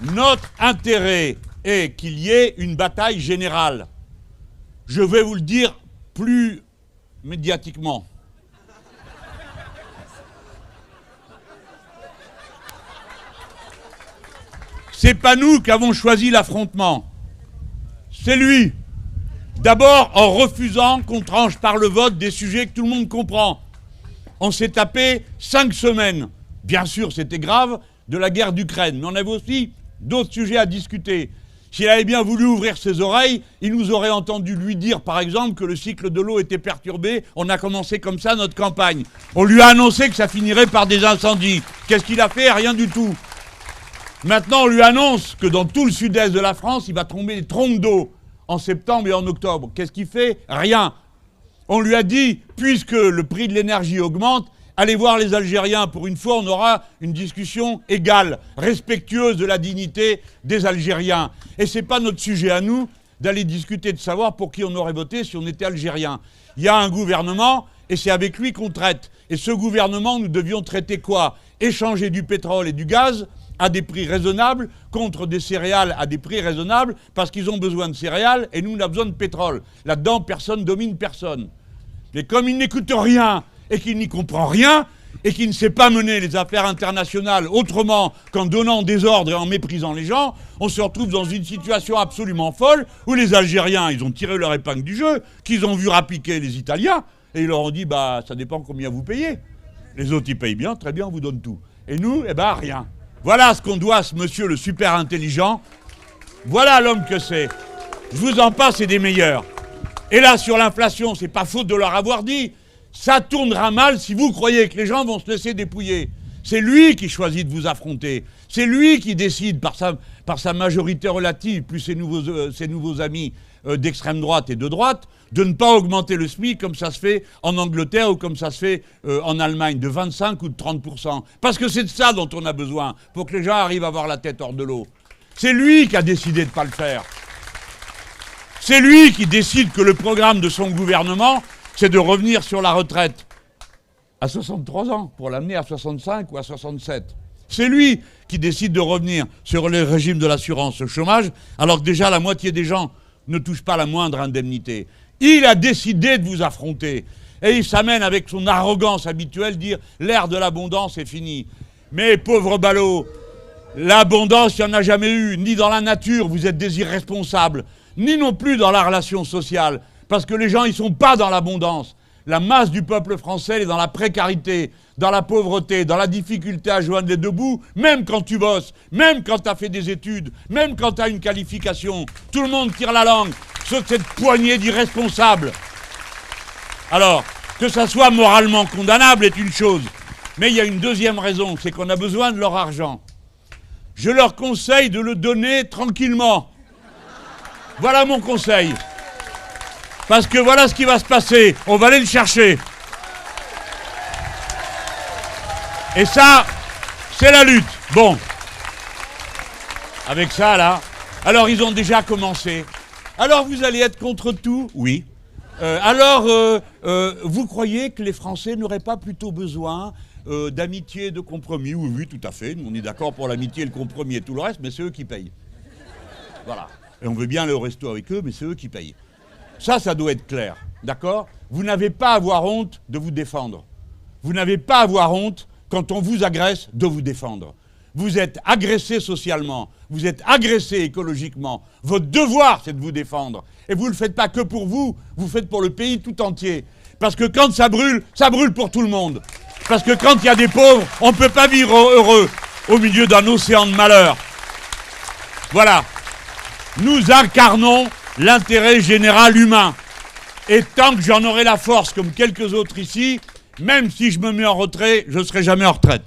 Notre intérêt est qu'il y ait une bataille générale. Je vais vous le dire plus médiatiquement. C'est pas nous qui avons choisi l'affrontement. C'est lui. D'abord en refusant qu'on tranche par le vote des sujets que tout le monde comprend. On s'est tapé 5 semaines. Bien sûr, c'était grave, de la guerre d'Ukraine. Mais on avait aussi d'autres sujets à discuter. S'il avait bien voulu ouvrir ses oreilles, il nous aurait entendu lui dire, par exemple, que le cycle de l'eau était perturbé. On a commencé comme ça notre campagne. On lui a annoncé que ça finirait par des incendies. Qu'est-ce qu'il a fait? Rien du tout. Maintenant, on lui annonce que dans tout le sud-est de la France, il va tomber des trompes d'eau en septembre et en octobre. Qu'est-ce qu'il fait? Rien. On lui a dit, puisque le prix de l'énergie augmente, allez voir les Algériens. Pour une fois, on aura une discussion égale, respectueuse de la dignité des Algériens. Et c'est pas notre sujet à nous d'aller discuter de savoir pour qui on aurait voté si on était Algérien. Il y a un gouvernement et c'est avec lui qu'on traite. Et ce gouvernement, nous devions traiter quoi? Échanger du pétrole et du gaz à des prix raisonnables contre des céréales à des prix raisonnables parce qu'ils ont besoin de céréales et nous, on a besoin de pétrole. Là-dedans, personne domine personne. Mais comme il n'écoute rien et qu'il n'y comprend rien et qu'il ne sait pas mener les affaires internationales autrement qu'en donnant des ordres et en méprisant les gens, on se retrouve dans une situation absolument folle où les Algériens, ils ont tiré leur épingle du jeu, qu'ils ont vu rappiquer les Italiens et ils leur ont dit, bah, ça dépend combien vous payez. Les autres, ils payent bien, très bien, on vous donne tout. Et nous, eh ben, rien. Voilà ce qu'on doit à ce monsieur le super intelligent. Voilà l'homme que c'est. Je vous en passe et des meilleurs. Et là, sur l'inflation, c'est pas faute de leur avoir dit. Ça tournera mal si vous croyez que les gens vont se laisser dépouiller. C'est lui qui choisit de vous affronter. C'est lui qui décide par sa majorité relative, plus ses nouveaux amis d'extrême droite et de droite, de ne pas augmenter le SMIC comme ça se fait en Angleterre ou comme ça se fait en Allemagne, de 25 ou de 30%. Parce que c'est de ça dont on a besoin pour que les gens arrivent à avoir la tête hors de l'eau. C'est lui qui a décidé de ne pas le faire. C'est lui qui décide que le programme de son gouvernement, c'est de revenir sur la retraite à 63 ans pour l'amener à 65 ou à 67. C'est lui qui décide de revenir sur le régime de l'assurance chômage, alors que déjà la moitié des gens ne touchent pas la moindre indemnité. Il a décidé de vous affronter. Et il s'amène avec son arrogance habituelle dire « l'ère de l'abondance est finie ». Mais pauvre ballot, l'abondance, il n'y en a jamais eu, ni dans la nature, vous êtes des irresponsables, ni non plus dans la relation sociale, parce que les gens, ils ne sont pas dans l'abondance. La masse du peuple français est dans la précarité, dans la pauvreté, dans la difficulté à joindre les deux bouts, même quand tu bosses, même quand tu as fait des études, même quand tu as une qualification. Tout le monde tire la langue sur cette poignée d'irresponsables. Alors, que ça soit moralement condamnable est une chose, mais il y a une deuxième raison, c'est qu'on a besoin de leur argent. Je leur conseille de le donner tranquillement. Voilà mon conseil. Parce que voilà ce qui va se passer. On va aller le chercher. Et ça, c'est la lutte. Bon. Avec ça, là. Alors, ils ont déjà commencé. Alors, vous allez être contre tout? Oui. Vous croyez que les Français n'auraient pas plutôt besoin d'amitié et de compromis? Oui, oui, tout à fait. Nous, on est d'accord pour l'amitié et le compromis et tout le reste, mais c'est eux qui payent. Voilà. Et on veut bien aller au resto avec eux, mais c'est eux qui payent. Ça doit être clair, d'accord? Vous n'avez pas à avoir honte de vous défendre. Vous n'avez pas à avoir honte, quand on vous agresse, de vous défendre. Vous êtes agressé socialement, vous êtes agressé écologiquement. Votre devoir, c'est de vous défendre. Et vous ne le faites pas que pour vous, vous le faites pour le pays tout entier. Parce que quand ça brûle pour tout le monde. Parce que quand il y a des pauvres, on ne peut pas vivre heureux au milieu d'un océan de malheur. Voilà. Nous incarnons l'intérêt général humain. Et tant que j'en aurai la force, comme quelques autres ici, même si je me mets en retrait, je ne serai jamais en retraite.